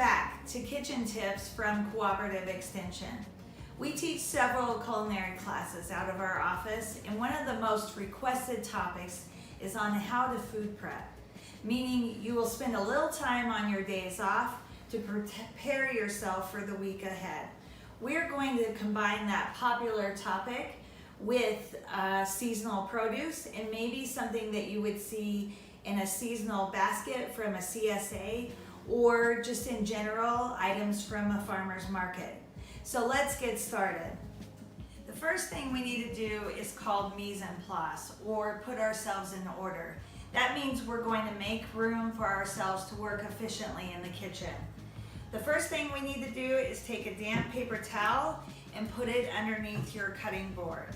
back to Kitchen Tips from Cooperative Extension. We teach several culinary classes out of our office, and one of the most requested topics is on how to food prep, meaning you will spend a little time on your days off to prepare yourself for the week ahead. We're going to combine that popular topic with seasonal produce and maybe something that you would see in a seasonal basket from a CSA or just in general items from a farmer's market. So let's get started. The first thing we need to do is called mise en place, or put ourselves in order. That means we're going to make room for ourselves to work efficiently in the kitchen. The first thing we need to do is take a damp paper towel and put it underneath your cutting board.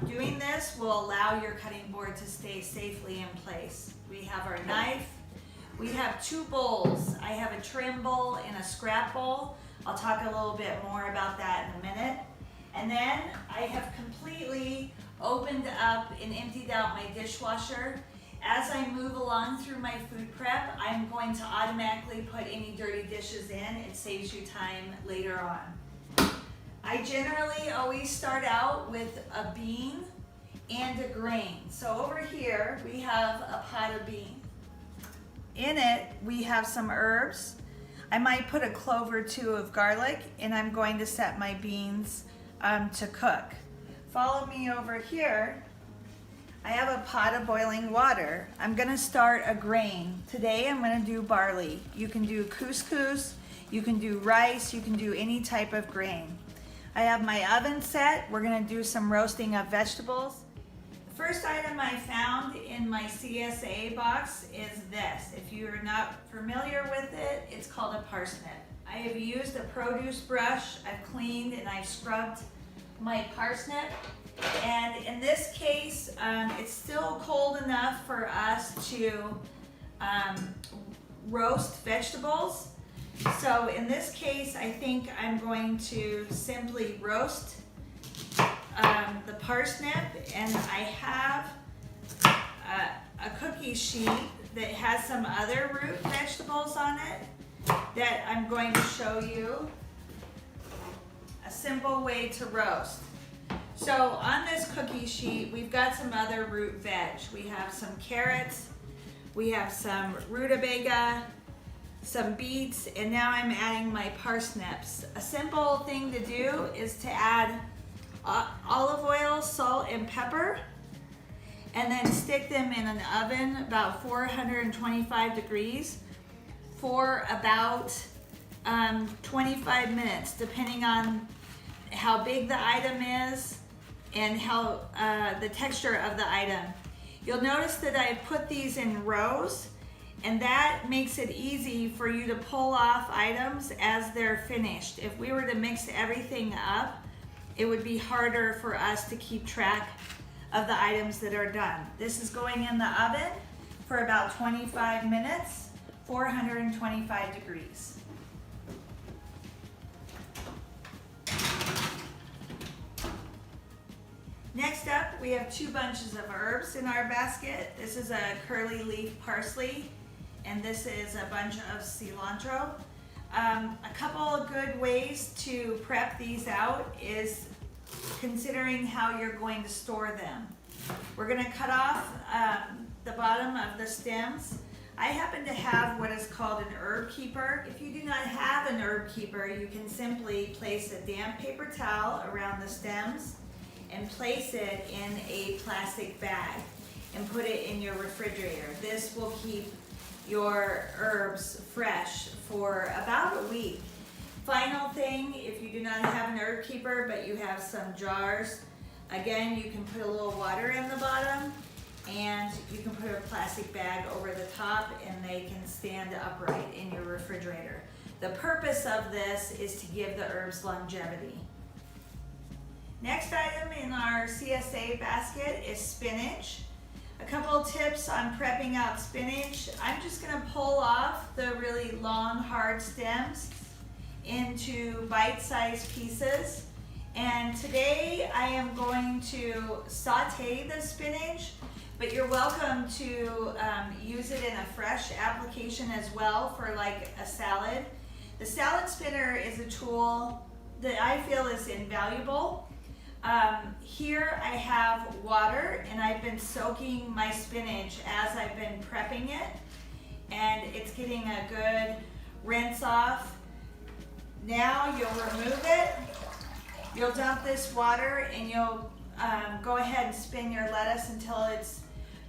Doing this will allow your cutting board to stay safely in place. We have our knife. We have two bowls. I have a trim bowl and a scrap bowl. I'll talk a little bit more about that in a minute. And then I have completely opened up and emptied out my dishwasher. As I move along through my food prep, I'm going to automatically put any dirty dishes in. It saves you time later on. I generally always start out with a bean and a grain. So over here we have a pot of beans. In it we have some herbs. I might put a clove or two of garlic, and I'm going to set my beans to cook. Follow me over here. I have a pot of boiling water. I'm gonna start a grain. Today I'm gonna do barley. You can do couscous, you can do rice, you can do any type of grain. I have my oven set. We're gonna do some roasting of vegetables. The first item I found in my CSA box is this. If you're not familiar with it, it's called a parsnip. I have used a produce brush. I've cleaned and I've scrubbed my parsnip. And in this case, it's still cold enough for us to roast vegetables. So in this case, I think I'm going to simply roast the parsnip, and I have a cookie sheet that has some other root vegetables on it that I'm going to show you a simple way to roast. So on this cookie sheet, we've got some other root veg. We have some carrots, we have some rutabaga, some beets, and now I'm adding my parsnips. A simple thing to do is to add olive oil, salt, and pepper, and then stick them in an oven about 425 degrees for about 25 minutes, depending on how big the item is and how the texture of the item. You'll notice that I put these in rows, and that makes it easy for you to pull off items as they're finished. If we were to mix everything up, it would be harder for us to keep track of the items that are done. This is going in the oven for about 25 minutes, 425 degrees. Next up, we have two bunches of herbs in our basket. This is a curly leaf parsley, and this is a bunch of cilantro. A couple of good ways to prep these out is considering how you're going to store them. We're going to cut off the bottom of the stems. I happen to have what is called an herb keeper. If you do not have an herb keeper, you can simply place a damp paper towel around the stems and place it in a plastic bag and put it in your refrigerator. This will keep your herbs fresh for about a week. Final thing, if you do not have an herb keeper but you have some jars, again, you can put a little water in the bottom and you can put a plastic bag over the top, and they can stand upright in your refrigerator. The purpose of this is to give the herbs longevity. Next item in our CSA basket is spinach. A couple tips on prepping out spinach. I'm just going to pull off the really long, hard stems into bite-sized pieces And today I am going to saute the spinach, but you're welcome to use it in a fresh application as well for like a salad. The salad spinner is a tool that I feel is invaluable. Here I have water, and I've been soaking my spinach as I've been prepping it, and it's getting a good rinse off. Now you'll remove it, you'll dump this water, and you'll go ahead and spin your lettuce until it's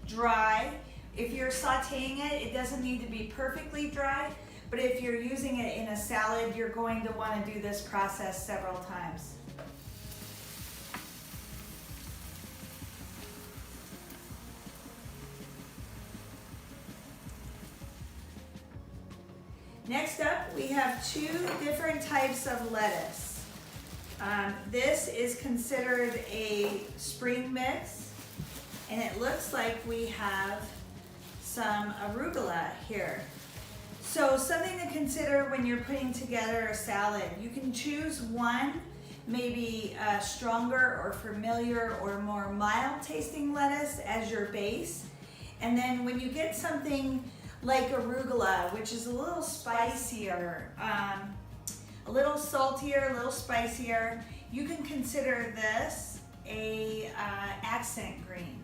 dry. If you're sauteing it, it doesn't need to be perfectly dry, but if you're using it in a salad, you're going to want to do this process several times. Next up, we have two different types of lettuce. This is considered a spring mix, and it looks like we have some arugula here. So something to consider when you're putting together a salad. You can choose one, maybe stronger or familiar or more mild tasting lettuce as your base. And then when you get something like arugula, which is a little spicier, a little saltier, a little spicier, you can consider this a accent green.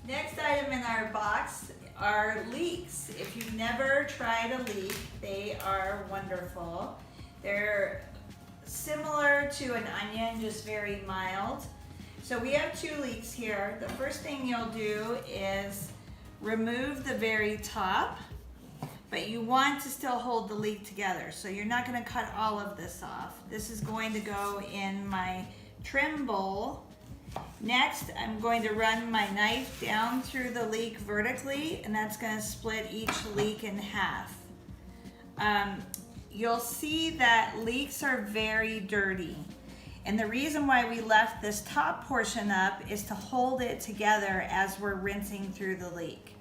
Next item in our box are leeks. If you've never tried a leek, they are wonderful. They're similar to an onion, just very mild. So we have two leeks here. The first thing you'll do is remove the very top, but you want to still hold the leek together. So you're not going to cut all of this off. This is going to go in my trim bowl. Next, I'm going to run my knife down through the leek vertically, and that's going to split each leek in half. You'll see that leeks are very dirty. And the reason why we left this top portion up is to hold it together as we're rinsing through the leek.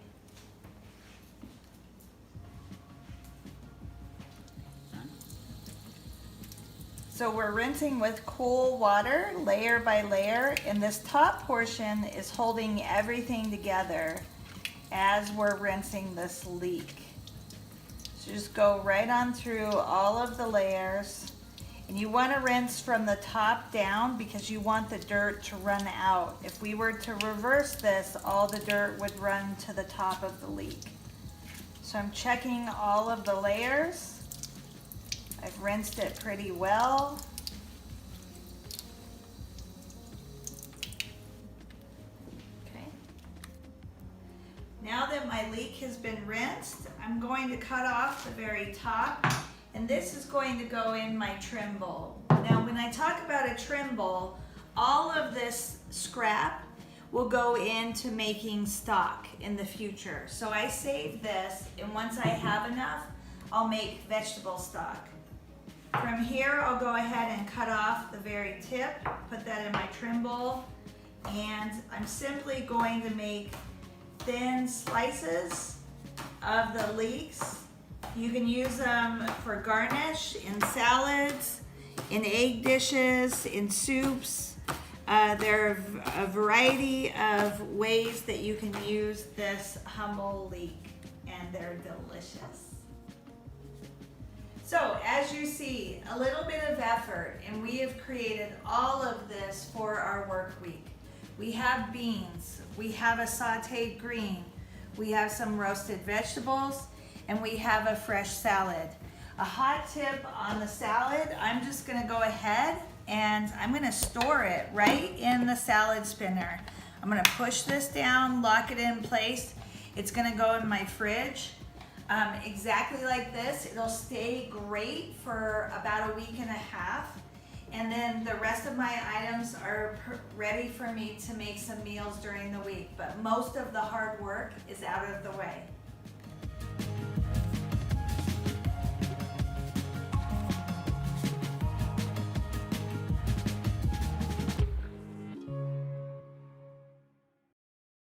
So we're rinsing with cool water, layer by layer, and this top portion is holding everything together as we're rinsing this leek. So just go right on through all of the layers. And you want to rinse from the top down because you want the dirt to run out. If we were to reverse this, all the dirt would run to the top of the leek. So I'm checking all of the layers. I've rinsed it pretty well. Okay. Now that my leek has been rinsed, I'm going to cut off the very top. And this is going to go in my trim bowl. Now, when I talk about a trim bowl, all of this scrap will go into making stock in the future. So I save this, and once I have enough, I'll make vegetable stock. From here, I'll go ahead and cut off the very tip, put that in my trim bowl, and I'm simply going to make thin slices of the leeks. You can use them for garnish in salads, in egg dishes, in soups. There are a variety of ways that you can use this humble leek, and they're delicious. So as you see, a little bit of effort, and we have created all of this for our work week. We have beans, we have a sauteed green, we have some roasted vegetables, and we have a fresh salad. A hot tip on the salad, I'm just gonna go ahead and I'm gonna store it right in the salad spinner. I'm gonna push this down, lock it in place. It's gonna go in my fridge. Exactly like this. It'll stay great for about a week and a half. And then the rest of my items are ready for me to make some meals during the week. But most of the hard work is out of the way.